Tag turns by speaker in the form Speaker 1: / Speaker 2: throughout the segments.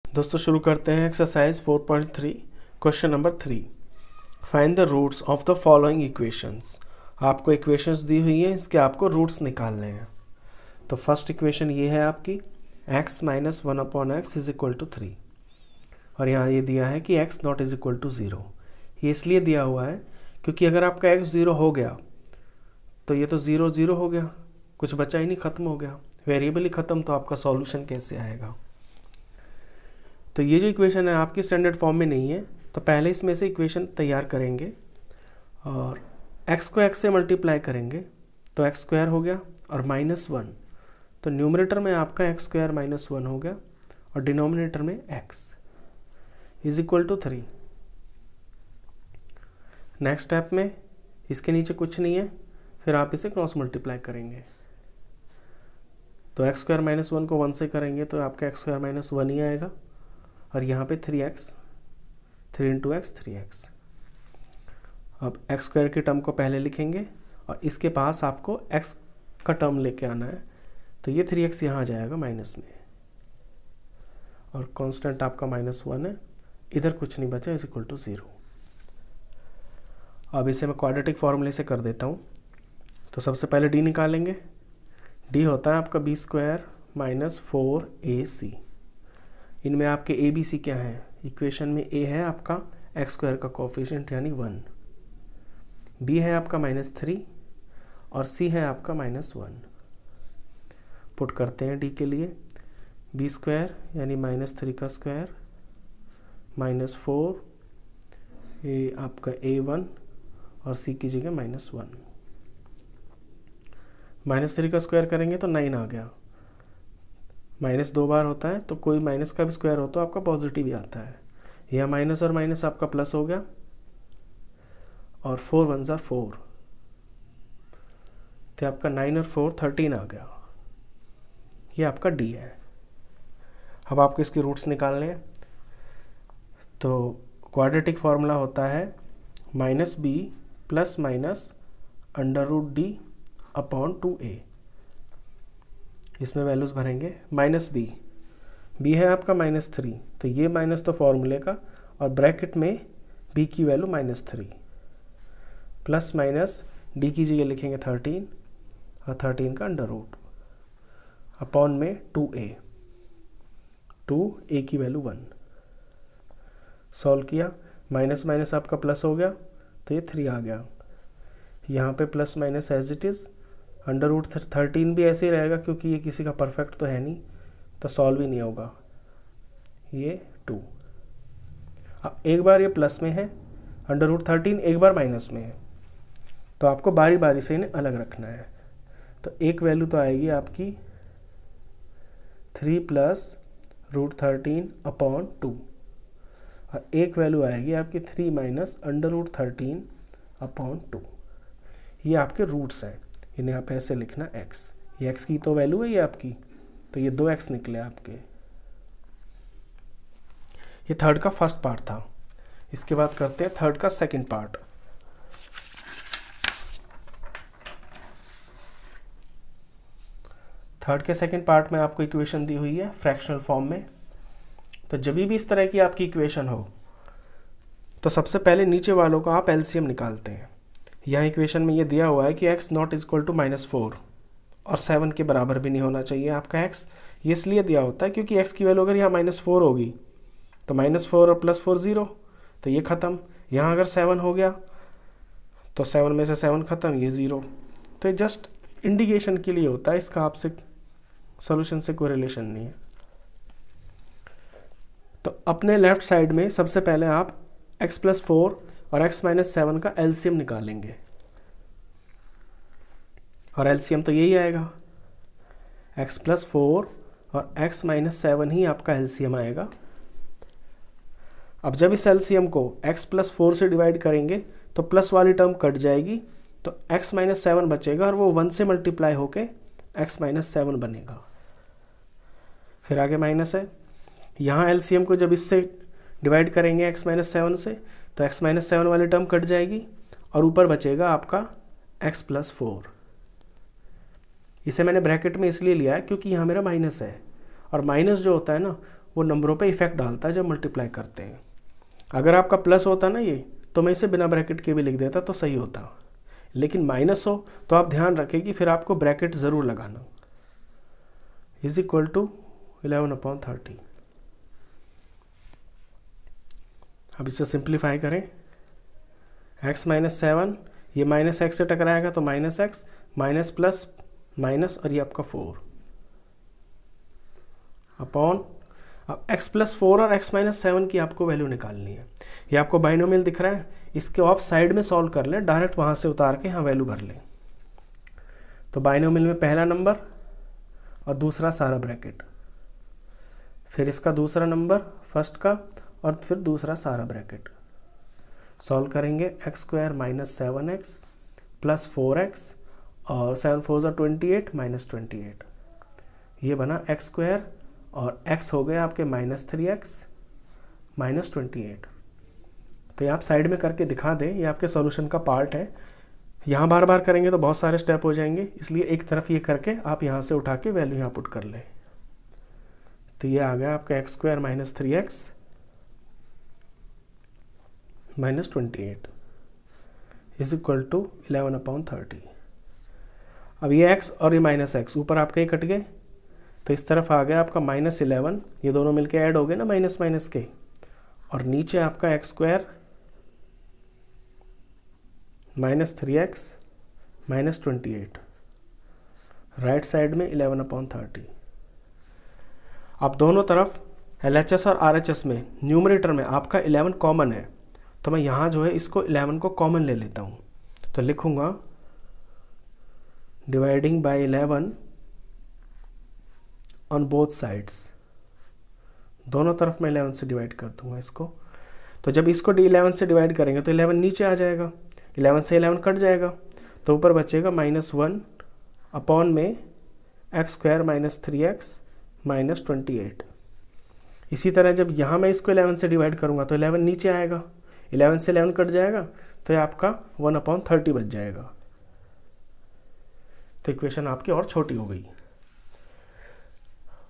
Speaker 1: दोस्तों शुरू करते हैं exercise 4.3 question number 3। Find the roots of the following equations. आपको इक्वेशंस दी हुई हैं, इसके आपको रूट्स निकालने हैं। तो फर्स्ट इक्वेशन ये है आपकी x minus 1/x is equal to 3 और यहाँ ये दिया है कि x not is equal to 0। ये इसलिए दिया हुआ है क्योंकि अगर आपका x 0 हो गया तो ये तो 0 0 हो गया, कुछ बचा ही नहीं, ख़त्म हो गया, वेरिएबल ही ख़त्म, तो आपका सॉल्यूशन कैसे आएगा। तो ये जो इक्वेशन है आपकी स्टैंडर्ड फॉर्म में नहीं है, तो पहले इसमें से इक्वेशन तैयार करेंगे और x को x से मल्टीप्लाई करेंगे तो x स्क्वायर हो गया और -1, तो न्यूमरेटर में आपका x स्क्वायर -1 हो गया और डिनोमिनेटर में x is equal to 3। Next step में इसके नीचे कुछ नहीं है, फिर आप इसे क्रॉस मल्टीप्लाई करेंगे तो x स्क्वायर -1 को 1 से करेंगे तो आपका x स्क्वायर -1 ही आएगा और यहाँ पे 3x, 3 इंटू एक्स 3x। अब x स्क्वायर की टर्म को पहले लिखेंगे और इसके पास आपको x का टर्म लेके आना है, तो ये 3x यहाँ आ जाएगा माइनस में और कांस्टेंट आपका -1 है, इधर कुछ नहीं बचा, इज इक्वल टू 0। अब इसे मैं क्वाड्रेटिक फॉर्मूले से कर देता हूँ। तो सबसे पहले d निकालेंगे। d होता है आपका b स्क्वायर माइनस 4ac। इनमें आपके ए बी सी क्या है, इक्वेशन में a है आपका x स्क्वायर का कोफिशिएंट यानी 1, b है आपका -3 और c है आपका -1। पुट करते हैं d के लिए, b स्क्वायर यानी -3 का स्क्वायर -4, ये आपका a1 और c की जगह -1। -3 का स्क्वायर करेंगे तो 9 आ गया, माइनस 2 बार होता है तो कोई माइनस का भी स्क्वायर हो तो आपका पॉजिटिव ही आता है। यहाँ माइनस और माइनस आपका प्लस हो गया और 4 1 ज़ा 4, तो आपका 9 और 4 13 आ गया। ये आपका डी है। अब आपको इसकी रूट्स निकालने हैं, तो क्वाड्रेटिक फॉर्मूला होता है -b plus minus √d upon 2a। इसमें वैल्यूज़ भरेंगे। -b है आपका -3, तो ये माइनस तो फॉर्मूले का और ब्रैकेट में b की वैल्यू -3 प्लस माइनस d की जगह लिखेंगे 13 और 13 का अंडर रूट अपॉन में 2a की वैल्यू 1। सॉल्व किया, माइनस माइनस आपका प्लस हो गया तो ये 3 आ गया। यहाँ पे plus minus as it is, under root 13 भी ऐसे ही रहेगा क्योंकि ये किसी का परफेक्ट तो है नहीं, तो सॉल्व ही नहीं होगा। ये 2। अब एक बार ये प्लस में है, अंडर रूट 13 एक बार माइनस में है, तो आपको बारी बारी से इन्हें अलग रखना है। तो एक वैल्यू तो आएगी आपकी 3 प्लस √13 अपॉन 2 और एक वैल्यू आएगी आपकी 3 माइनस अंडर रूट 13 अपॉन 2। ये आपके रूट्स हैं, इन्हें आप ऐसे लिखना x। ये x की तो वैल्यू है ये आपकी, तो ये 2x निकले आपके। ये थर्ड का फर्स्ट पार्ट था। इसके बाद करते हैं थर्ड का सेकंड पार्ट। थर्ड के सेकंड पार्ट में आपको इक्वेशन दी हुई है फ्रैक्शनल फॉर्म में। तो जब भी इस तरह की आपकी इक्वेशन हो तो सबसे पहले नीचे वालों का आप एलसीएम निकालते हैं। यहाँ इक्वेशन में ये दिया हुआ है कि x not is equal to -4 और 7 के बराबर भी नहीं होना चाहिए आपका x। ये इसलिए दिया होता है क्योंकि x की वैल्यू अगर यहाँ -4 होगी तो -4 और +4 0, तो ये ख़त्म। यहाँ अगर 7 हो गया तो 7 में से 7 ख़त्म, ये 0। तो ये जस्ट इंडिकेशन के लिए होता है, इसका आपसे सॉल्यूशन से कोई रिलेशन नहीं है। तो अपने लेफ्ट साइड में सबसे पहले आप x + 4 और x - 7 का एलसीएम निकालेंगे और एलसीएम तो यही आएगा, x + 4 और x - 7 ही आपका एलसीएम आएगा। अब जब इस एलसीएम को x + 4 से डिवाइड करेंगे तो प्लस वाली टर्म कट जाएगी, तो x - 7 बचेगा और वो 1 से मल्टीप्लाई होके x - 7 बनेगा। फिर आगे माइनस है, यहाँ एलसीएम को जब इससे डिवाइड करेंगे x - 7 से तो x - 7 वाली टर्म कट जाएगी और ऊपर बचेगा आपका x + 4। इसे मैंने ब्रैकेट में इसलिए लिया है क्योंकि यहाँ मेरा माइनस है और माइनस जो होता है ना वो नंबरों पे इफेक्ट डालता है जब मल्टीप्लाई करते हैं। अगर आपका प्लस होता ना ये, तो मैं इसे बिना ब्रैकेट के भी लिख देता तो सही होता, लेकिन माइनस हो तो आप ध्यान रखें कि फिर आपको ब्रैकेट ज़रूर लगाना। Is equal to 11/30। अब इसे सिंप्लीफाई करें, x माइनस 7, ये माइनस एक्स से टकराएगा तो minus x, minus plus minus, और ये आपका 4 अपॉन, अब x प्लस 4 और x माइनस 7 की आपको वैल्यू निकालनी है। ये आपको बाइनोमियल दिख रहा है, इसके आप साइड में सॉल्व कर लें, डायरेक्ट वहाँ से उतार के यहाँ वैल्यू भर लें। तो बाइनोमियल में पहला नंबर और दूसरा सारा ब्रैकेट, फिर इसका दूसरा नंबर फर्स्ट का, और फिर दूसरा सारा ब्रैकेट। सॉल्व करेंगे, x² minus 7x plus 4x, और 7 4 ज़ा 28 माइनस 28, ये बना x², और x हो गए आपके माइनस 3x माइनस 28। तो ये आप साइड में करके दिखा दें, ये आपके सॉल्यूशन का पार्ट है। यहाँ बार बार करेंगे तो बहुत सारे स्टेप हो जाएंगे, इसलिए एक तरफ ये करके आप यहाँ से उठा के वैल्यू यहाँ पुट कर लें। तो ये आ गया आपका x² minus 3x minus 28 is equal to 11/30। अब ये x और ये माइनस एक्स ऊपर आपके ही कट गए, तो इस तरफ आ गया आपका माइनस 11, ये दोनों मिलके ऐड हो गए ना माइनस माइनस के, और नीचे आपका x² minus 3x minus 28, right side में 11/30। अब दोनों तरफ LHS और RHS में न्यूमरेटर में आपका 11 कॉमन है, तो मैं यहाँ जो है इसको 11 को कॉमन ले लेता हूँ। तो लिखूँगा dividing by 11 on both sides, दोनों तरफ मैं 11 से डिवाइड कर दूंगा इसको। तो जब इसको 11 से डिवाइड करेंगे तो 11 नीचे आ जाएगा, 11 से 11 कट जाएगा, तो ऊपर बचेगा -1 अपॉन में x² माइनस 3x माइनस 28। इसी तरह जब यहाँ मैं इसको 11 से डिवाइड करूँगा तो 11 नीचे आएगा, 11 से 11 कट जाएगा, तो ये आपका 1/30 बच जाएगा। तो इक्वेशन आपकी और छोटी हो गई।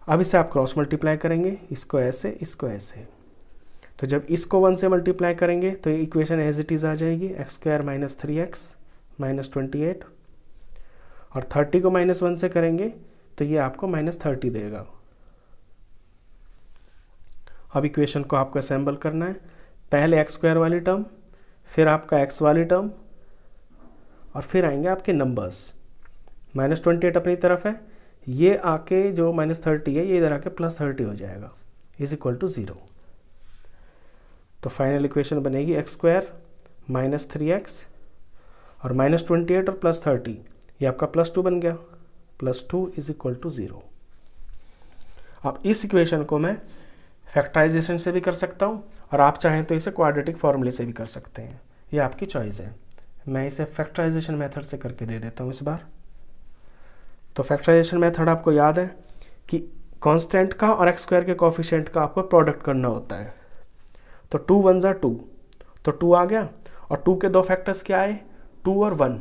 Speaker 1: अब इसे आप क्रॉस मल्टीप्लाई करेंगे, इसको ऐसे, इसको ऐसे। तो जब इसको 1 से मल्टीप्लाई करेंगे तो ये इक्वेशन एज इट इज़ आ जाएगी, x² माइनस 3x माइनस 28, और 30 को -1 से करेंगे तो ये आपको -30 देगा। अब इक्वेशन को आपको असेंबल करना है, पहले x² वाली टर्म, फिर आपका x वाली टर्म, और फिर आएंगे आपके नंबर्स। -28 अपनी तरफ है, ये आके जो -30 है ये इधर आके +30 हो जाएगा, इज इक्वल टू 0। तो फाइनल इक्वेशन बनेगी x² माइनस 3x और -28 और +30, ये आपका +2 बन गया, +2 इज इक्वल टू 0। अब इस इक्वेशन को मैं फैक्टराइजेशन से भी कर सकता हूँ, और आप चाहें तो इसे क्वाड्रेटिक फॉर्मूले से भी कर सकते हैं, ये आपकी चॉइस है। मैं इसे फैक्टराइजेशन मेथड से करके दे देता हूँ इस बार। तो फैक्टराइजेशन मेथड आपको याद है कि कांस्टेंट का और x² के कोफिशिएंट का आपको प्रोडक्ट करना होता है। तो 2 1 ज़ा 2, तो 2 आ गया, और 2 के दो फैक्टर्स क्या आए, 2 और 1,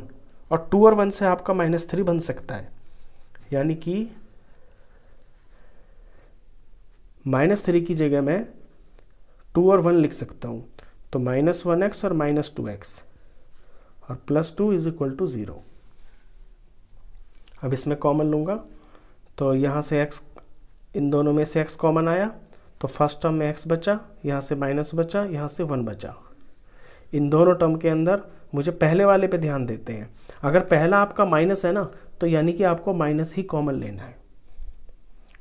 Speaker 1: और 2 और 1 से आपका -3 बन सकता है, यानी कि -3 की जगह मैं 2 और 1 लिख सकता हूँ। तो -1x और -2x और +2 इज इक्वल टू 0। अब इसमें कॉमन लूँगा, तो यहाँ से x, इन दोनों में से x कॉमन आया, तो फर्स्ट टर्म में x बचा, यहाँ से माइनस बचा, यहाँ से 1 बचा। इन दोनों टर्म के अंदर मुझे पहले वाले पे ध्यान देते हैं, अगर पहला आपका माइनस है ना, तो यानी कि आपको माइनस ही कॉमन लेना है,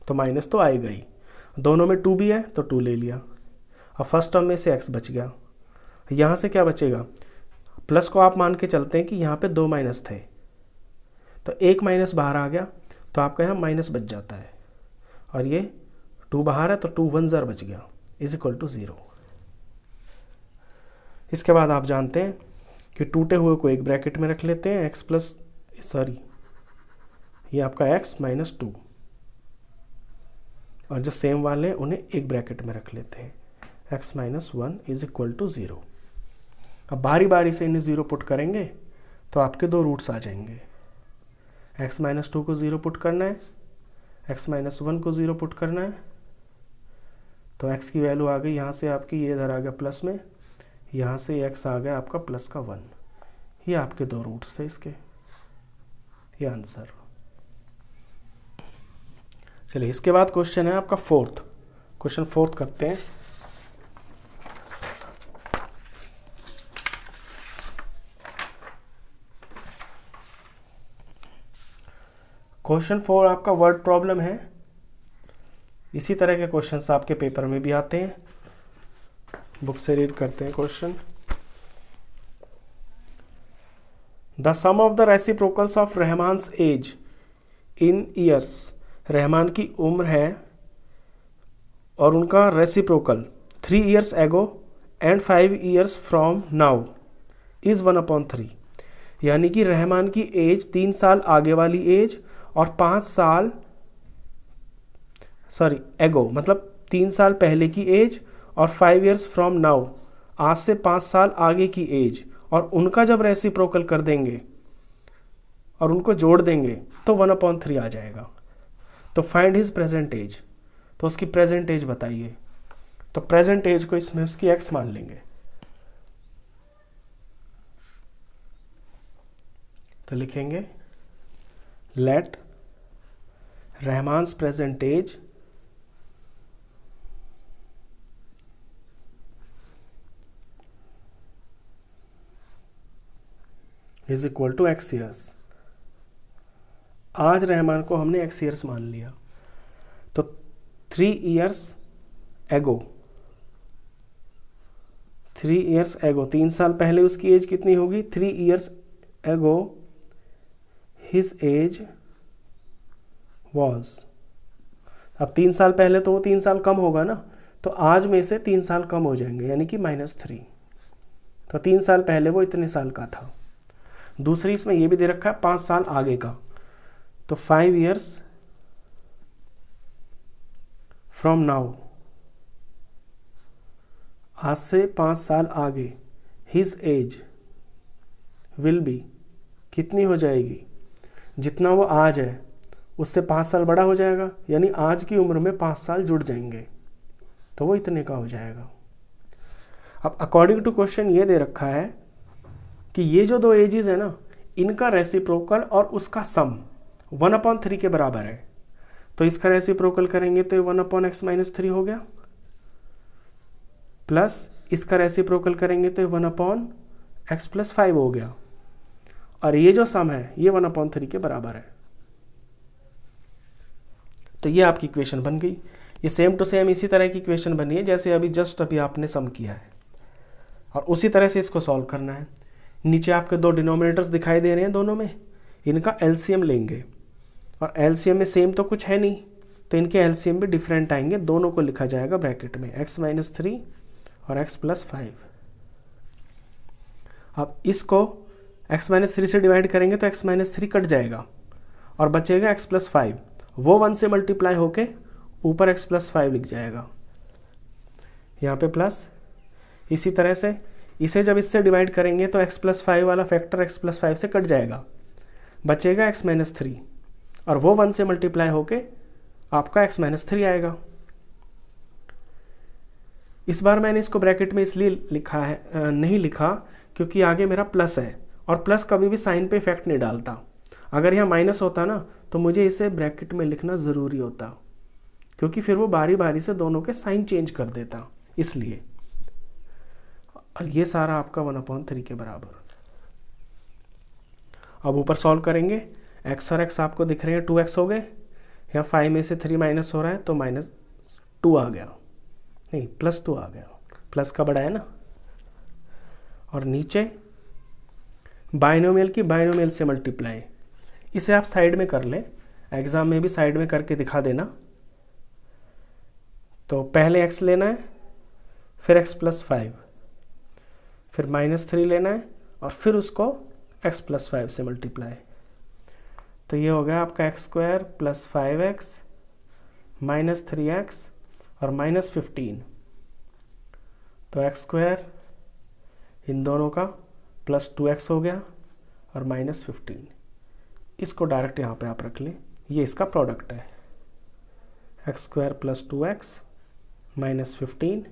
Speaker 1: तो माइनस तो आएगा ही। दोनों में 2 भी है तो 2 ले लिया, अब फर्स्ट टर्म में से x बच गया। यहाँ से क्या बचेगा, प्लस को आप मान के चलते हैं कि यहाँ पे 2 माइनस थे, तो एक माइनस बाहर आ गया, तो आपका यहाँ माइनस बच जाता है, और ये 2 बाहर है तो 2 1 ज़र बच गया, इज इक्वल टू 0। इसके बाद आप जानते हैं कि टूटे हुए को एक ब्रैकेट में रख लेते हैं, ये आपका x -2, और जो सेम वाले हैं उन्हें एक ब्रैकेट में रख लेते हैं, x -1 इज इक्वल टू 0। अब बारी बारी से इन्हें 0 पुट करेंगे तो आपके 2 रूट्स आ जाएंगे, x -2 को 0 पुट करना है, x -1 को 0 पुट करना है, तो x की वैल्यू आ गई यहाँ से आपकी, ये इधर आ गया प्लस में, यहाँ से x आ गया आपका प्लस का 1। ये आपके दो रूट्स थे इसके, ये आंसर। चलिए इसके बाद क्वेश्चन है आपका फोर्थ। क्वेश्चन फोर्थ करते हैं। क्वेश्चन 4 आपका वर्ड प्रॉब्लम है। इसी तरह के क्वेश्चंस आपके पेपर में भी आते हैं। बुक से रीड करते हैं question. The sum of the reciprocals of Rahman's age in years, Rahman की उम्र है और उनका reciprocal 3 years ago and 5 years from now is 1/3। यानी कि रहमान की एज 3 साल आगे वाली एज और 5 साल एगो मतलब 3 साल पहले की एज और 5 years फ्रॉम नाउ आज से 5 साल आगे की एज, और उनका जब रेसिप्रोकल कर देंगे और उनको जोड़ देंगे तो 1/3 आ जाएगा। तो फाइंड हिज प्रेजेंट एज, तो उसकी प्रेजेंट एज बताइए। तो प्रेजेंट एज को इसमें उसकी x मान लेंगे। तो लिखेंगे let Rahman's present age is equal to x years। आज रहमान को हमने x years मान लिया, तो 3 years एगो 3 साल पहले उसकी एज कितनी होगी? 3 years एगो हिज एज वॉज। अब 3 साल पहले तो वो 3 साल कम होगा ना, तो आज में से 3 साल कम हो जाएंगे यानी कि -3। तो 3 साल पहले वो इतने साल का था। दूसरी इसमें ये भी दे रखा है 5 साल आगे का, तो 5 years फ्रॉम नाउ आज से 5 साल आगे हिज एज विल बी कितनी हो जाएगी? जितना वो आज है उससे 5 साल बड़ा हो जाएगा, यानी आज की उम्र में 5 साल जुड़ जाएंगे, तो वो इतने का हो जाएगा। अब अकॉर्डिंग टू क्वेश्चन ये दे रखा है कि ये जो दो एजेस है ना, इनका रेसिप्रोकल और उसका सम 1/3 के बराबर है। तो इसका रेसिप्रोकल करेंगे तो 1/x-3 हो गया, प्लस इसका रेसिप्रोकल करेंगे तो 1/x+5 हो गया, और ये जो सम है ये 1/3 के बराबर है। तो ये आपकी इक्वेशन बन गई। ये सेम टू सेम इसी तरह की इक्वेशन बनी है जैसे अभी आपने सम किया है, और उसी तरह से इसको सॉल्व करना है। नीचे आपके दो डिनोमिनेटर्स दिखाई दे रहे हैं, दोनों में इनका एलसीएम लेंगे, और एलसीएम में सेम तो कुछ है नहीं, तो इनके एलसीएम भी डिफरेंट आएंगे। दोनों को लिखा जाएगा ब्रैकेट में x-3 और x+5। अब इसको x-3 से डिवाइड करेंगे तो x-3 कट जाएगा और बचेगा x+5। वो 1 से मल्टीप्लाई होके ऊपर x+5 लिख जाएगा, यहाँ पे प्लस। इसी तरह से इसे जब इससे डिवाइड करेंगे तो x+5 वाला फैक्टर x+5 से कट जाएगा, बचेगा x-3, और वो 1 से मल्टीप्लाई होके आपका x-3 आएगा। इस बार मैंने इसको ब्रैकेट में इसलिए लिखा है, नहीं लिखा क्योंकि आगे मेरा प्लस है, और प्लस कभी भी साइन पे इफेक्ट नहीं डालता। अगर यहाँ माइनस होता ना तो मुझे इसे ब्रैकेट में लिखना ज़रूरी होता, क्योंकि फिर वो बारी बारी से दोनों के साइन चेंज कर देता, इसलिए। और ये सारा आपका 1/3 के बराबर। अब ऊपर सॉल्व करेंगे, x और x आपको दिख रहे हैं 2x हो गए, यहाँ 5 में से 3 माइनस हो रहा है तो -2 आ गया, नहीं +2 आ गया, प्लस का बड़ा है ना। और नीचे बाइनोमियल की बाइनोमियल से मल्टीप्लाई, इसे आप साइड में कर लें, एग्जाम में भी साइड में करके दिखा देना। तो पहले x लेना है, फिर x+5, फिर -3 लेना है, और फिर उसको x+5 से मल्टीप्लाई। तो ये हो गया आपका x² + 5x -3x और -15। तो x² इन दोनों का +2x हो गया और -15। इसको डायरेक्ट यहाँ पे आप रख लें, ये इसका प्रोडक्ट है, x² + 2x -15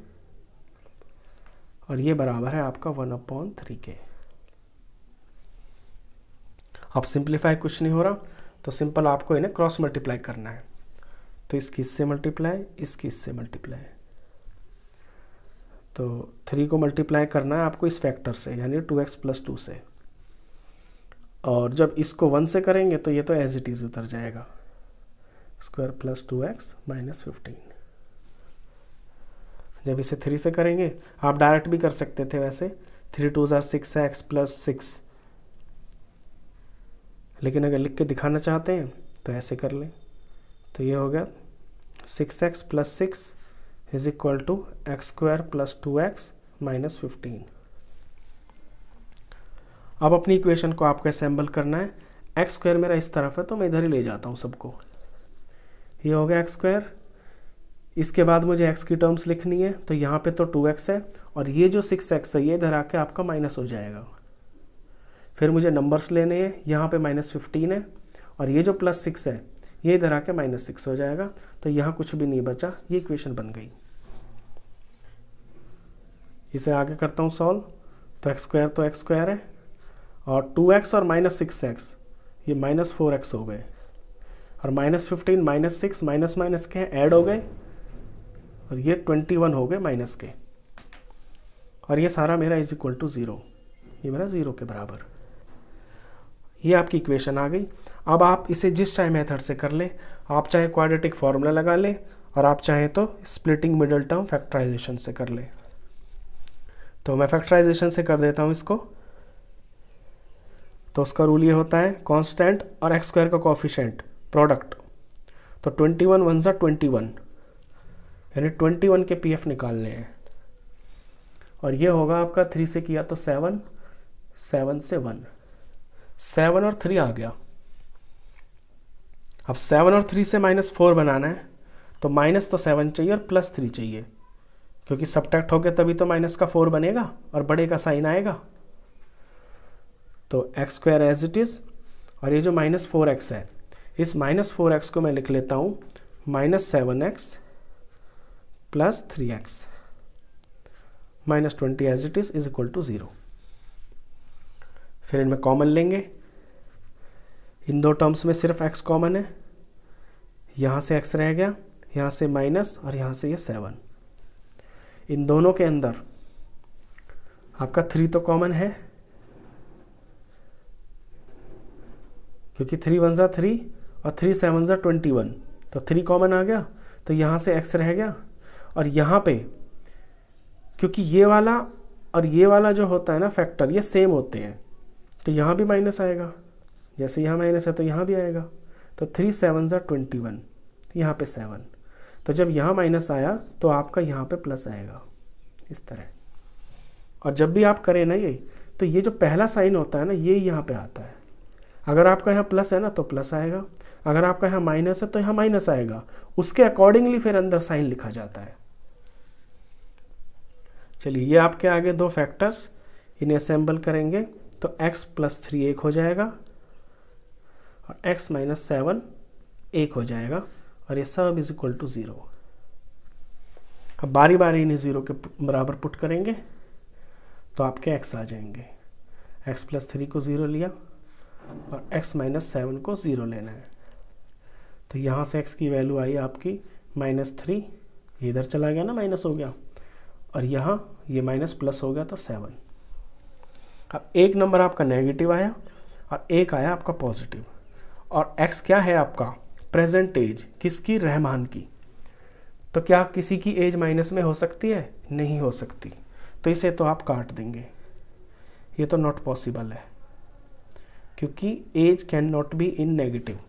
Speaker 1: और ये बराबर है आपका 1/3 के। अब सिंप्लीफाई कुछ नहीं हो रहा तो सिंपल आपको इन्हें क्रॉस मल्टीप्लाई करना है। तो इसकी इससे मल्टीप्लाई, इसकी इससे मल्टीप्लाई, तो 3 को मल्टीप्लाई करना है आपको इस फैक्टर से, यानी 2x + 2 से। और जब इसको 1 से करेंगे तो ये तो एज इट इज़ उतर जाएगा, स्क्वायर + 2x - 15। जब इसे 3 से करेंगे, आप डायरेक्ट भी कर सकते थे वैसे, 3 × 2 = 6x + 6, लेकिन अगर लिख के दिखाना चाहते हैं तो ऐसे कर लें। तो ये हो गया 6x + 6 = x² + 2x - 15। अब अपनी इक्वेशन को आपको असेंबल करना है। x² मेरा इस तरफ है तो मैं इधर ही ले जाता हूँ सबको। ये हो गया x²। इसके बाद मुझे x की टर्म्स लिखनी है, तो यहाँ पे तो 2x है और ये जो 6x है ये इधर आके आपका माइनस हो जाएगा। फिर मुझे नंबर्स लेने हैं, यहाँ पे -15 है और ये जो +6 है ये इधर आके -6 हो जाएगा। तो यहाँ कुछ भी नहीं बचा, ये इक्वेशन बन गई। इसे आगे करता हूँ सॉल्व। तो x² तो x² है और 2x और -6x ये -4x हो गए और -15 -6 माइनस के ऐड हो गए और ये 21 हो गए माइनस के, और ये सारा मेरा = 0, ये मेरा 0 के बराबर। ये आपकी इक्वेशन आ गई। अब आप इसे जिस चाहे मेथड से कर लें, आप चाहे क्वाड्रेटिक फार्मूला लगा लें और आप चाहें तो स्प्लिटिंग मिडल टर्म फैक्टराइजेशन से कर लें। तो मैं फैक्टराइजेशन से कर देता हूँ इसको। तो उसका रूल ये होता है, कांस्टेंट और x² का कोएफिशिएंट प्रोडक्ट। तो 21 × 1 = 21, यानी 21 के PF निकालने हैं। और ये होगा आपका 3 से किया तो 7, 7 से 1, 7 और 3 आ गया। अब 7 और 3 से -4 बनाना है, तो माइनस तो 7 चाहिए और +3 चाहिए, क्योंकि सबट्रैक्ट हो गया तभी तो माइनस का 4 बनेगा और बड़े का साइन आएगा। तो x² एज इट इज़, और ये जो -4x है, इस -4x को मैं लिख लेता हूँ -7x + 3x -20 as it is = 0। फिर इनमें कॉमन लेंगे। इन दो टर्म्स में सिर्फ x कॉमन है, यहाँ से x रह गया, यहाँ से माइनस और यहाँ से ये 7। इन दोनों के अंदर आपका 3 तो कॉमन है, क्योंकि 3 × 1 = 3 और 3 × 7 = 21, तो 3 कॉमन आ गया। तो यहाँ से x रह गया और यहाँ पे क्योंकि ये वाला और ये वाला जो होता है ना फैक्टर, ये सेम होते हैं, तो यहाँ भी माइनस आएगा। जैसे यहाँ माइनस है तो यहाँ भी आएगा। तो 3 × 7 = 21, यहाँ पे 7। तो जब यहाँ माइनस आया तो आपका यहाँ पे प्लस आएगा इस तरह। और जब भी आप करें ना ये, तो ये जो पहला साइन होता है ना, ये यहाँ पे आता है। अगर आपका यहाँ प्लस है ना तो प्लस आएगा, अगर आपका यहाँ माइनस है तो यहाँ माइनस आएगा। उसके अकॉर्डिंगली फिर अंदर साइन लिखा जाता है। चलिए, ये आपके आगे दो फैक्टर्स, इन्हें असेंबल करेंगे तो x + 3 1 हो जाएगा और x - 7 1 हो जाएगा, और ये सब = 0। अब बारी बारी इन्हें 0 के बराबर पुट करेंगे तो आपके x आ जाएंगे। x + 3 को 0 लिया और x - 7 को 0 लेना है। तो यहाँ से x की वैल्यू आई आपकी -3, इधर चला गया ना, माइनस हो गया, और यहाँ ये माइनस प्लस हो गया तो 7। अब एक नंबर आपका नेगेटिव आया और एक आया आपका पॉजिटिव, और x क्या है आपका प्रेजेंट एज, किसकी, रहमान की। तो क्या किसी की एज माइनस में हो सकती है? नहीं हो सकती। तो इसे तो आप काट देंगे, ये तो नॉट पॉसिबल है, क्योंकि age can not be in negative.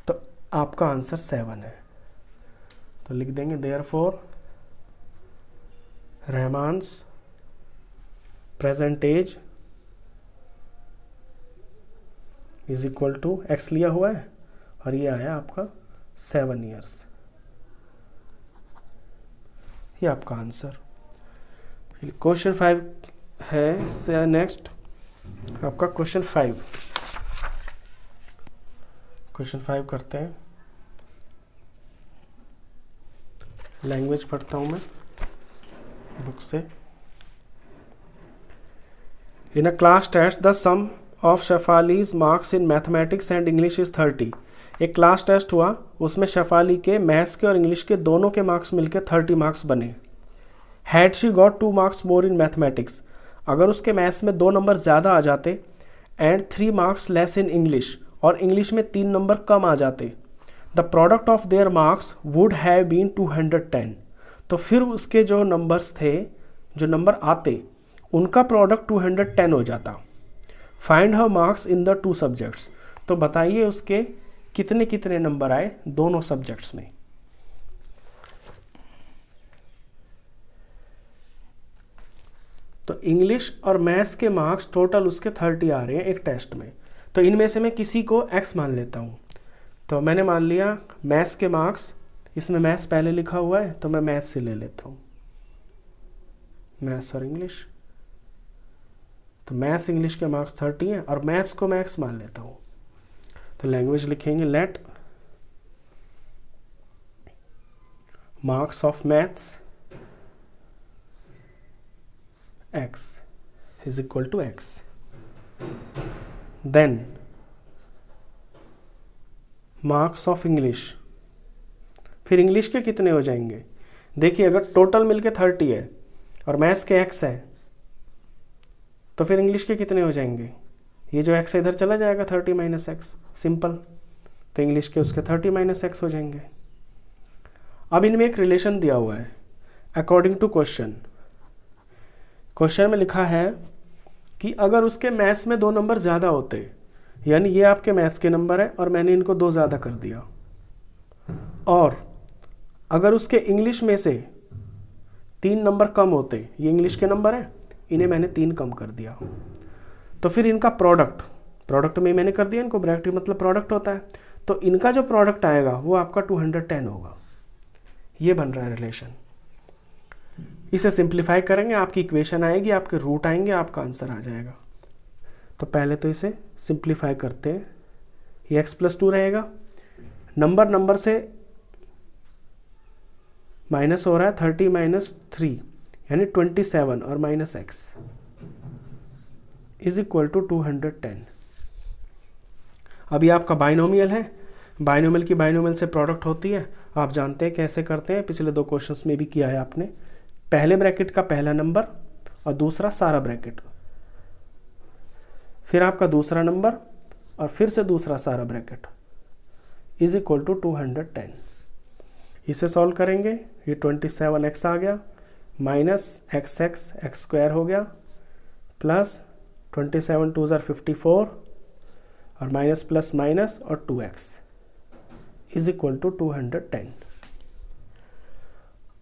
Speaker 1: तो आपका आंसर 7 है। तो लिख देंगे therefore Rahman's present age = x लिया हुआ है और ये आया आपका 7 ईयर्स। ये आपका आंसर। क्वेश्चन 5 है से नेक्स्ट आपका क्वेश्चन 5। क्वेश्चन 5 करते हैं। लैंग्वेज पढ़ता हूँ मैं बुक से। In a class test the sum of Shefali's marks in mathematics and English is 30। एक क्लास टेस्ट हुआ, उसमें शेफाली के मैथ्स के और इंग्लिश के दोनों के मार्क्स मिलकर 30 मार्क्स बने। Had she got 2 marks more in mathematics, अगर उसके मैथ्स में 2 नंबर ज़्यादा आ जाते, and 3 marks less in English, और इंग्लिश में 3 नंबर कम आ जाते, the product of their marks would have been 210। तो फिर उसके जो नंबर्स थे, जो नंबर आते, उनका प्रोडक्ट 210 हो जाता। Find her marks in the 2 subjects, तो बताइए उसके कितने कितने नंबर आए दोनों सब्जेक्ट्स में। तो इंग्लिश और मैथ्स के मार्क्स टोटल उसके 30 आ रहे हैं एक टेस्ट में। तो इनमें से मैं किसी को x मान लेता हूँ। तो मैंने मान लिया मैथ्स के मार्क्स, इसमें मैथ्स पहले लिखा हुआ है तो मैं मैथ्स से ले लेता हूँ, मैथ्स और इंग्लिश। तो मैथ्स इंग्लिश के मार्क्स 30 हैं और मैथ्स को मैं x मान लेता हूँ। तो लैंग्वेज लिखेंगे let marks of maths x is equal to x, then marks of English, फिर इंग्लिश के कितने हो जाएंगे। देखिए अगर टोटल मिलके 30 है और मैथ्स के x है तो फिर इंग्लिश के कितने हो जाएंगे, ये जो x इधर चला जाएगा 30 माइनस एक्स, सिंपल। तो इंग्लिश के उसके 30 माइनस एक्स हो जाएंगे। अब इनमें एक रिलेशन दिया हुआ है अकॉर्डिंग टू क्वेश्चन। क्वेश्चन में लिखा है कि अगर उसके मैथ्स में 2 नंबर ज़्यादा होते, यानी ये आपके मैथ्स के नंबर है और मैंने इनको 2 ज़्यादा कर दिया, और अगर उसके इंग्लिश में से 3 नंबर कम होते, ये इंग्लिश के नंबर है, इन्हें मैंने 3 कम कर दिया, तो फिर इनका प्रोडक्ट में मैंने कर दिया, इनको ब्रैकेट मतलब प्रोडक्ट होता है, तो इनका जो प्रोडक्ट आएगा वो आपका 210 होगा। ये बन रहा है रिलेशन। इसे सिंप्लीफाई करेंगे, आपकी इक्वेशन आएगी, आपके रूट आएंगे, आपका आंसर आ जाएगा। तो पहले तो इसे सिंप्लीफाई करते हैं। ये x+2 रहेगा, नंबर से माइनस हो रहा है, 30 माइनस 3 यानी 27 और minus x is equal to 210। अभी आपका बाइनोमियल है, बाइनोमियल की बाइनोमियल से प्रोडक्ट होती है, आप जानते हैं कैसे करते हैं, पिछले 2 क्वेश्चंस में भी किया है आपने। पहले ब्रैकेट का पहला नंबर और दूसरा सारा ब्रैकेट, फिर आपका दूसरा नंबर और फिर से दूसरा सारा ब्रैकेट इज इक्वल टू 210। इसे सॉल्व करेंगे, ये 27x आ गया, माइनस x स्क्वायर हो गया, प्लस 27 2 ज़र 54 और माइनस प्लस माइनस और 2x इज इक्वल टू 210।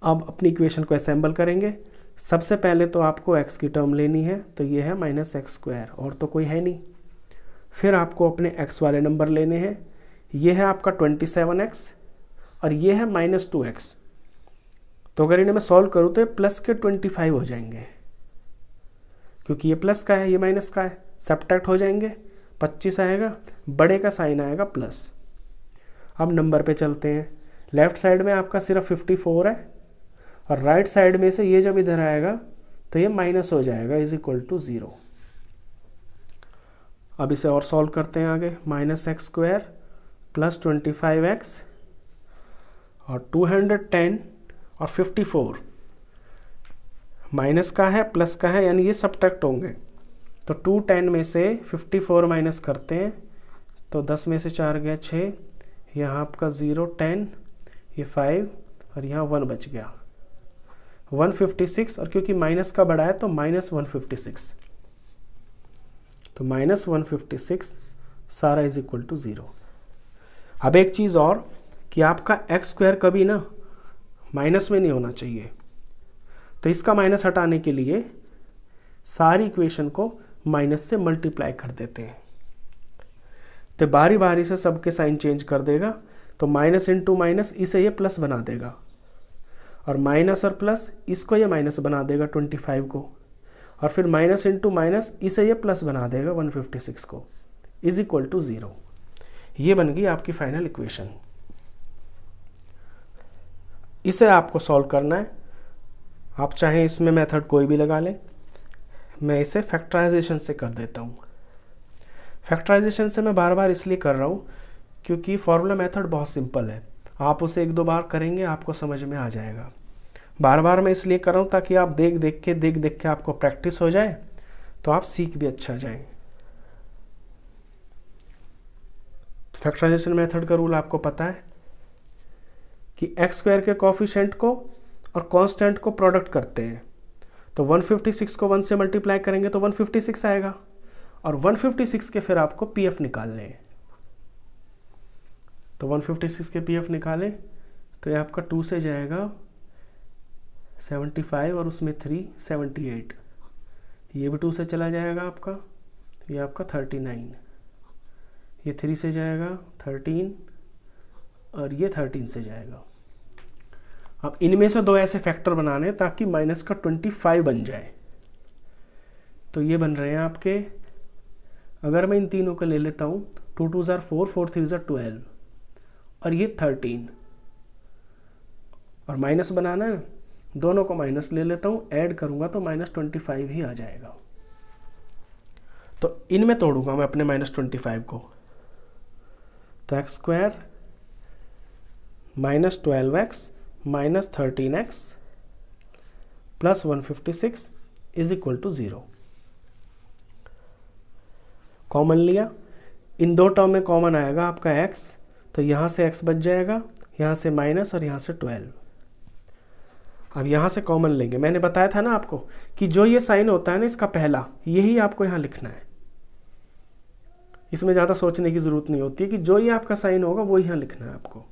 Speaker 1: अब अपनी इक्वेशन को असेंबल करेंगे। सबसे पहले तो आपको x की टर्म लेनी है, तो ये है माइनस एक्स स्क्वायर, और तो कोई है नहीं। फिर आपको अपने x वाले नंबर लेने हैं, ये है आपका 27x और ये है माइनस 2x। तो अगर इन्हें मैं सॉल्व करूँ तो प्लस के 25 हो जाएंगे, क्योंकि ये प्लस का है ये माइनस का है, सब्ट्रैक्ट हो जाएंगे, 25 आएगा, बड़े का साइन आएगा प्लस। अब नंबर पे चलते हैं। लेफ्ट साइड में आपका सिर्फ 54 है और राइट साइड में से ये जब इधर आएगा तो ये माइनस हो जाएगा, इज इक्वल टू 0। अब इसे और सॉल्व करते हैं आगे। Minus x square plus 25x और 210 और 54, माइनस का है प्लस का है, यानी ये सब्ट्रैक्ट होंगे। तो 210 में से 54 माइनस करते हैं तो 10 में से 4 गया 6, यहाँ आपका 0 10, ये 5 और यहाँ 1 बच गया 156, और क्योंकि माइनस का बड़ा है तो माइनस 156, तो माइनस 156 सारा इज इक्वल टू 0। अब एक चीज़ और कि आपका एक्स स्क्वायर कभी ना माइनस में नहीं होना चाहिए, तो इसका माइनस हटाने के लिए सारी इक्वेशन को माइनस से मल्टीप्लाई कर देते हैं। तो बारी बारी से सबके साइन चेंज कर देगा, तो माइनस इंटू माइनस इसे ये प्लस बना देगा, और माइनस और प्लस इसको ये माइनस बना देगा 25 को, और फिर माइनस इंटू माइनस इसे ये प्लस बना देगा 156 को, इज इक्वल टू 0। ये बन गई आपकी फाइनल इक्वेशन। इसे आपको सॉल्व करना है। आप चाहें इसमें मेथड कोई भी लगा लें, मैं इसे फैक्टराइजेशन से कर देता हूँ। फैक्टराइजेशन से मैं बार बार इसलिए कर रहा हूँ क्योंकि फॉर्मूला मेथड बहुत सिंपल है, आप उसे एक दो बार करेंगे आपको समझ में आ जाएगा। बार बार मैं इसलिए कर रहा हूँ ताकि आप देख देख के आपको प्रैक्टिस हो जाए, तो आप सीख भी अच्छा जाएं। फैक्टराइजेशन मेथड का रूल आपको पता है कि एक्स स्क्वायर के कोफिशिएंट को और कांस्टेंट को प्रोडक्ट करते हैं, तो 156 को 1 से मल्टीप्लाई करेंगे तो 156 आएगा, और 156 के फिर आपको पीएफ निकालने हैं। तो 156 के पीएफ निकालें तो ये आपका 2 से जाएगा 75 और उसमें 3 78, ये भी 2 से चला जाएगा आपका, ये आपका 39, ये 3 से जाएगा 13 और ये 13 से जाएगा। अब इनमें से दो ऐसे फैक्टर बनाने ताकि माइनस का 25 बन जाए। तो ये बन रहे हैं आपके, अगर मैं इन तीनों को ले लेता हूँ, 2 2 ज़ार 4 4 3 ज़ार 12 और ये 13, और माइनस बनाना है, दोनों को माइनस ले लेता हूँ, ऐड करूँगा तो -25 ही आ जाएगा। तो इनमें तोड़ूंगा मैं अपने -25 को, तो x square -12x -13x plus 156 is equal to 0। Common लिया, इन दो टर्म में कॉमन आएगा आपका x, तो यहाँ से x बच जाएगा, यहाँ से माइनस और यहाँ से 12। अब यहाँ से कॉमन लेंगे, मैंने बताया था ना आपको कि जो ये साइन होता है ना इसका पहला, यही आपको यहाँ लिखना है। इसमें ज़्यादा सोचने की ज़रूरत नहीं होती है कि जो ये आपका साइन होगा वो यहाँ लिखना है आपको।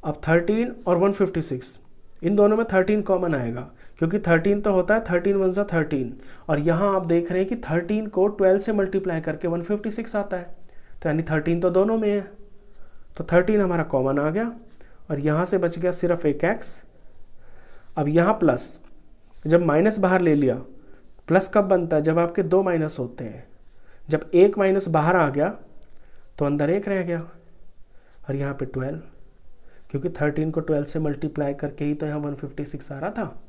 Speaker 1: अब 13 और 156, इन दोनों में 13 कॉमन आएगा, क्योंकि 13 तो होता है 13 1 ज़ा 13, और यहाँ आप देख रहे हैं कि 13 को 12 से मल्टीप्लाई करके 156 आता है, तो यानी 13 तो दोनों में है, तो 13 हमारा कॉमन आ गया, और यहाँ से बच गया सिर्फ एक x। अब यहाँ प्लस, जब माइनस बाहर ले लिया, प्लस कब बनता है, जब आपके दो माइनस होते हैं। जब एक माइनस बाहर आ गया तो अंदर एक रह गया, और यहाँ पे 12, क्योंकि 13 को 12 से मल्टीप्लाई करके ही तो यहाँ 156 आ रहा था,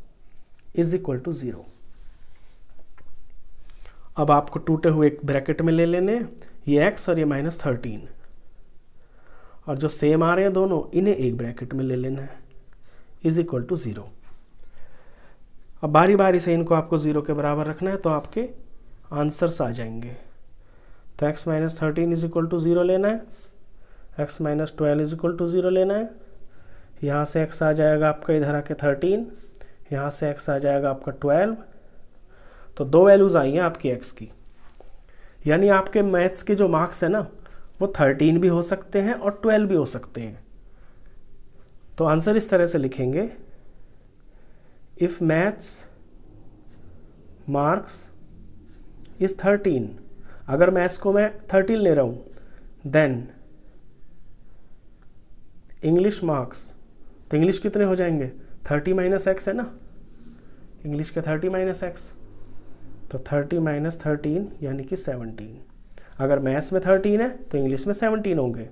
Speaker 1: इज इक्वल टू 0। अब आपको टूटे हुए एक ब्रैकेट में ले लेने, ये x और ये -13, और जो सेम आ रहे हैं दोनों, इन्हें एक ब्रैकेट में ले लेना है, इज इक्वल टू 0। अब बारी बारी से इनको आपको 0 के बराबर रखना है, तो आपके आंसर्स आ जाएंगे। तो x -13 इज इक्वल टू 0 लेना है, x -12 इज इक्वल टू 0 लेना है, यहाँ से x आ जाएगा आपका इधर आके 13, यहाँ से x आ जाएगा आपका 12, तो दो वैल्यूज़ आई हैं आपकी x की। यानी आपके मैथ्स के जो मार्क्स हैं ना, वो 13 भी हो सकते हैं और 12 भी हो सकते हैं। तो आंसर इस तरह से लिखेंगे, इफ मैथ्स मार्क्स इज 13, अगर मैथ्स को मैं 13 ले रहा हूँ, देन इंग्लिश मार्क्स, तो इंग्लिश कितने हो जाएंगे, 30 - x है ना, इंग्लिश के 30 - x, तो 30 - 13 यानी कि 17। अगर मैथ्स में 13 है तो इंग्लिश में 17 होंगे।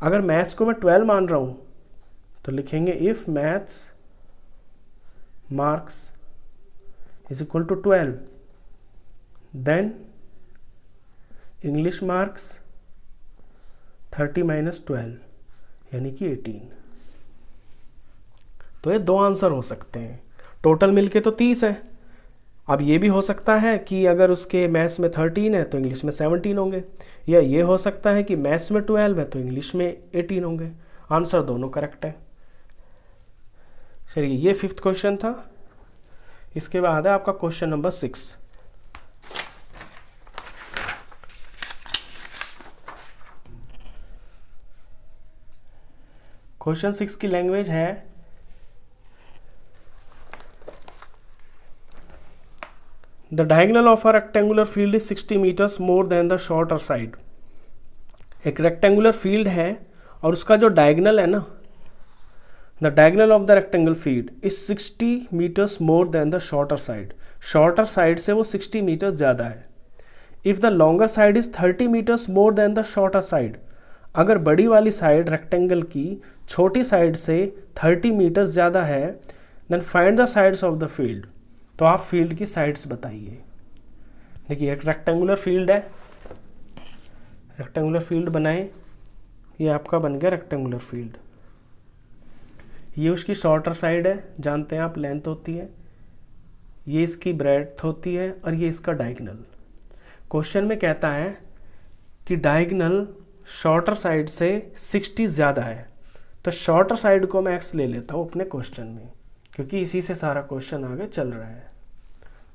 Speaker 1: अगर मैथ्स को मैं 12 मान रहा हूँ तो लिखेंगे if maths marks is equal to 12, then English marks 30 - 12 यानी कि 18। तो ये दो आंसर हो सकते हैं, टोटल मिलके तो 30 है। अब ये भी हो सकता है कि अगर उसके मैथ्स में 13 है तो इंग्लिश में 17 होंगे, या ये हो सकता है कि मैथ्स में 12 है तो इंग्लिश में 18 होंगे। आंसर दोनों करेक्ट है। चलिए, ये 5th क्वेश्चन था। इसके बाद है आपका क्वेश्चन नंबर 6। क्वेश्चन 6 की लैंग्वेज है the diagonal of a rectangular field is 60 metres more than the shorter side. एक रेक्टेंगुलर फील्ड है और उसका जो डायगोनल है ना, the diagonal of the rectangular field is 60 metres more than the shorter side. Shorter side से वो 60 metres ज़्यादा है। If the longer side is 30 metres more than the shorter side, अगर बड़ी वाली साइड रेक्टेंगल की छोटी साइड से 30 मीटर ज़्यादा है, then find the sides of the field. तो आप फील्ड की साइड्स बताइए। देखिए एक रेक्टेंगुलर फील्ड है, रेक्टेंगुलर फील्ड बनाए, ये आपका बन गया रेक्टेंगुलर फील्ड। ये उसकी शॉर्टर साइड है, जानते हैं आप लेंथ होती है, ये इसकी ब्रेड्थ होती है और ये इसका डायगोनल। क्वेश्चन में कहता है कि डायगोनल शॉर्टर साइड से 60 ज़्यादा है, तो शॉर्टर साइड को मैं x ले लेता हूँ अपने क्वेश्चन में, क्योंकि इसी से सारा क्वेश्चन आगे चल रहा है।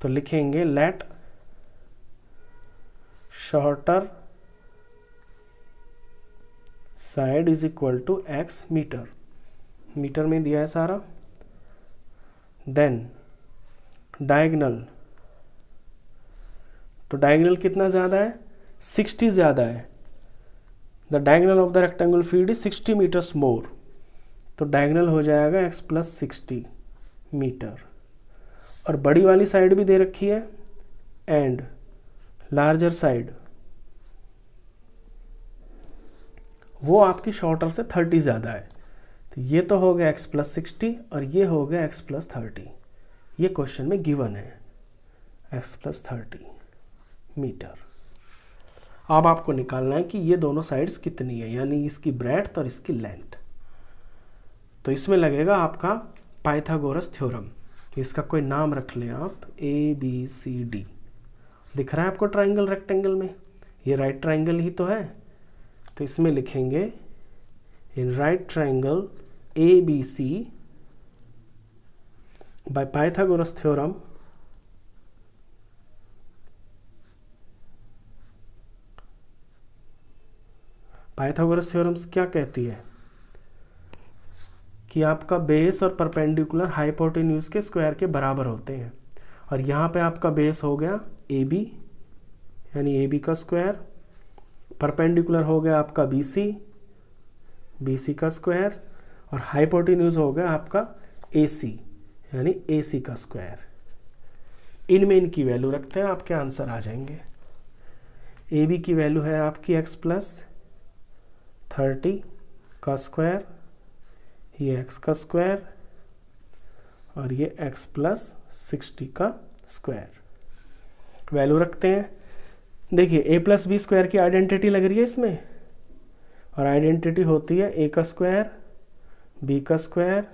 Speaker 1: तो लिखेंगे let shorter side is equal to x metre, metre में दिया है सारा। देन डायगोनल, तो डायगोनल कितना ज़्यादा है, 60 ज़्यादा है। The diagonal of the rectangular field is 60 metres more, तो डायगोनल हो जाएगा x प्लस 60 मीटर। और बड़ी वाली साइड भी दे रखी है, एंड लार्जर साइड वो आपकी शॉर्टर से 30 ज़्यादा है। तो ये तो हो गया x प्लस 60 और ये हो गया x प्लस 30। ये क्वेश्चन में गिवन है x प्लस 30 मीटर। अब आपको निकालना है कि ये दोनों साइड्स कितनी है, यानी इसकी ब्रेड्थ और इसकी लेंथ। तो इसमें लगेगा आपका पाइथागोरस थ्योरम। इसका कोई नाम रख लें आप, ABCD। दिख रहा है आपको ट्राइंगल रेक्टेंगल में, ये राइट ट्राइंगल ही तो है। तो इसमें लिखेंगे in right triangle ABC by Pythagoras theorem Pythagoras theorems क्या कहती है कि आपका बेस और परपेंडिकुलर हाइपोटेन्यूज के स्क्वायर के बराबर होते हैं। और यहाँ पे आपका बेस हो गया AB, यानी AB का स्क्वायर, परपेंडिकुलर हो गया आपका BC का स्क्वायर, और हाइपोटेन्यूज हो गया आपका AC, यानी AC का स्क्वायर। इनमें इनकी वैल्यू रखते हैं, आपके आंसर आ जाएंगे। AB की वैल्यू है आपकी x प्लस 30 का स्क्वायर, ये x का स्क्वायर, और ये x प्लस 60 का स्क्वायर। वैल्यू रखते हैं। देखिए a प्लस बी स्क्वायर की आइडेंटिटी लग रही है इसमें, और आइडेंटिटी होती है a का स्क्वायर b का स्क्वायर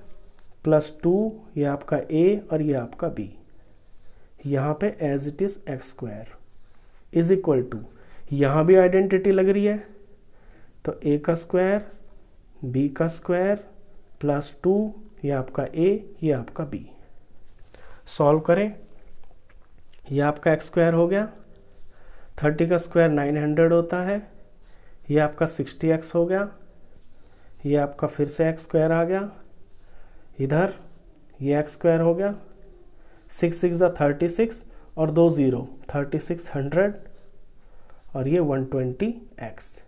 Speaker 1: प्लस 2, ये आपका a और ये आपका b। यहाँ पे as it is x square is equal to, यहाँ भी आइडेंटिटी लग रही है, तो a का स्क्वायर b का स्क्वायर प्लस 2, ये आपका a, ये आपका b। सॉल्व करें, ये आपका x स्क्वायर हो गया, 30 का स्क्वायर 900 होता है, ये आपका 60x हो गया, ये आपका फिर से x स्क्वायर आ गया, इधर ये x स्क्वायर हो गया, 6 6 36 और 2 0 3600, और ये 120x।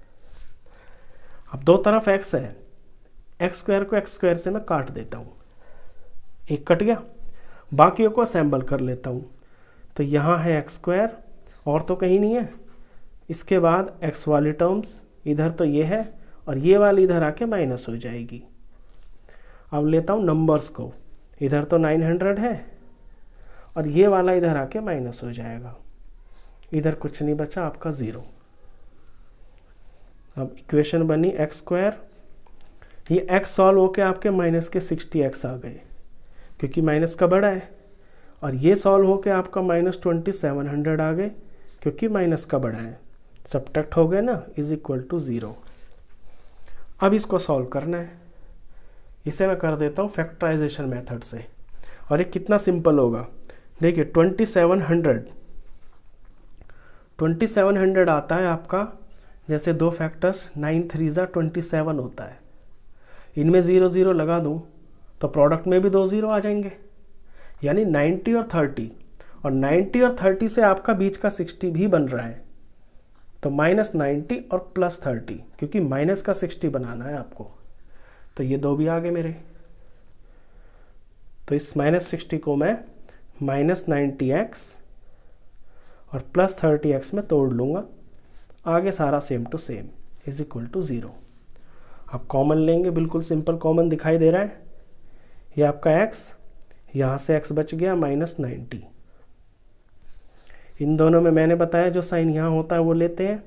Speaker 1: अब दो तरफ x है, x स्क्वायर को x स्क्वायर से मैं काट देता हूँ, एक कट गया, बाकियों को असेंबल कर लेता हूँ। तो यहाँ है x स्क्वायर, और तो कहीं नहीं है। इसके बाद x वाली टर्म्स इधर तो ये है, और ये वाली इधर आके माइनस हो जाएगी। अब लेता हूँ नंबर्स को, इधर तो 900 है, और ये वाला इधर आके माइनस हो जाएगा, इधर कुछ नहीं बचा आपका 0। अब इक्वेशन बनी x स्क्वायर, ये x सॉल्व होके आपके माइनस के 60x आ गए, क्योंकि माइनस का बड़ा है, और ये सॉल्व होके आपका माइनस 2700 आ गए, क्योंकि माइनस का बड़ा है। सब्ट्रैक्ट हो गए ना, इज इक्वल टू 0। अब इसको सॉल्व करना है, इसे मैं कर देता हूँ फैक्टराइजेशन मेथड से, और ये कितना सिंपल होगा। देखिए 2700 आता है आपका, जैसे दो फैक्टर्स 9 3 27 होता है, इनमें 0 0 लगा दूँ तो प्रोडक्ट में भी 2 0 आ जाएंगे, यानी 90 और 30, और 90 और 30 से आपका बीच का 60 भी बन रहा है, तो माइनस 90 और प्लस 30, क्योंकि माइनस का 60 बनाना है आपको। तो ये दो भी आ गए मेरे, तो इस माइनस 60 को मैं माइनस 90x और प्लस 30x में तोड़ लूँगा, आगे सारा same to same is equal to 0। आप कॉमन लेंगे, बिल्कुल सिंपल कॉमन दिखाई दे रहा है, ये आपका x, यहाँ से x बच गया -90। इन दोनों में मैंने बताया जो साइन यहाँ होता है वो लेते हैं,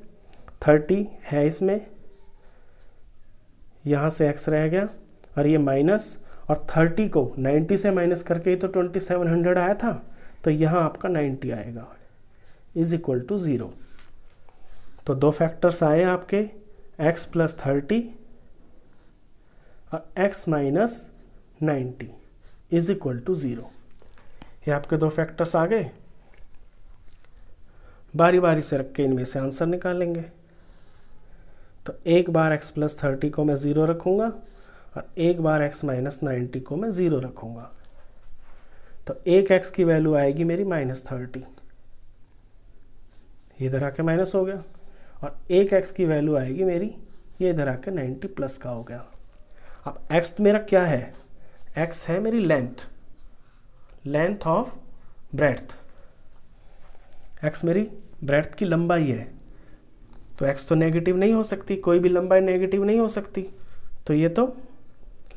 Speaker 1: 30 है इसमें, यहाँ से x रह गया और ये माइनस, और 30 को 90 से माइनस करके ही तो 2700 आया था, तो यहाँ आपका 90 आएगा इज इक्वल टू 0। तो दो फैक्टर्स आए आपके, x + 30 और x - 90 इज इक्वल टू 0। ये आपके दो फैक्टर्स आ गए। बारी बारी से रख के इनमें से आंसर निकालेंगे। तो एक बार x + 30 को मैं 0 रखूँगा और एक बार x - 90 को मैं 0 रखूँगा। तो एक x की वैल्यू आएगी मेरी -30, ये इधर आके माइनस हो गया, और एक x की वैल्यू आएगी मेरी, ये इधर आके 90 प्लस का हो गया। अब x मेरा क्या है, x है मेरी लेंथ ऑफ ब्रेड्थ, x मेरी ब्रेड्थ की लंबाई है। तो x तो नेगेटिव नहीं हो सकती, कोई भी लंबाई नेगेटिव नहीं हो सकती, तो ये तो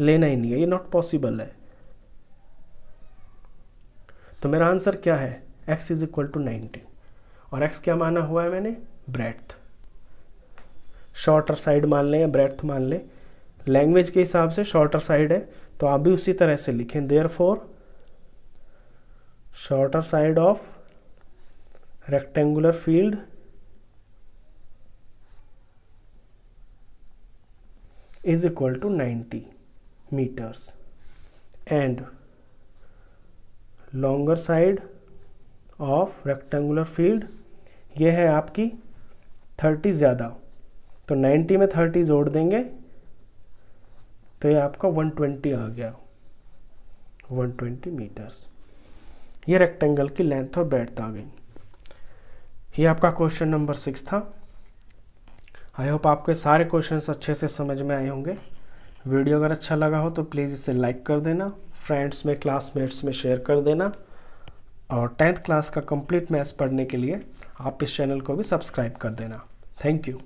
Speaker 1: लेना ही नहीं है, ये नॉट पॉसिबल है। तो मेरा आंसर क्या है, x = 90, और x क्या माना हुआ है मैंने, ब्रेड्थ। शॉर्टर साइड मान लें या ब्रेड्थ मान लें, लैंग्वेज के हिसाब से शॉर्टर साइड है, तो आप भी उसी तरह से लिखें, therefore shorter side of rectangular field is equal to 90 metres and longer side of rectangular field, ये है आपकी 30 ज़्यादा, तो 90 में 30 जोड़ देंगे तो ये आपका 120 आ गया, 120 मीटर्स। ये रेक्टेंगल की लेंथ और ब्रेड्थ आ गई। ये आपका क्वेश्चन नंबर 6 था। आई होप आपके सारे क्वेश्चंस अच्छे से समझ में आए होंगे। वीडियो अगर अच्छा लगा हो तो प्लीज़ इसे लाइक कर देना, फ्रेंड्स में, क्लासमेट्स में शेयर कर देना, और 10th क्लास का कंप्लीट मैथ्स पढ़ने के लिए आप इस चैनल को भी सब्सक्राइब कर देना। Thank you.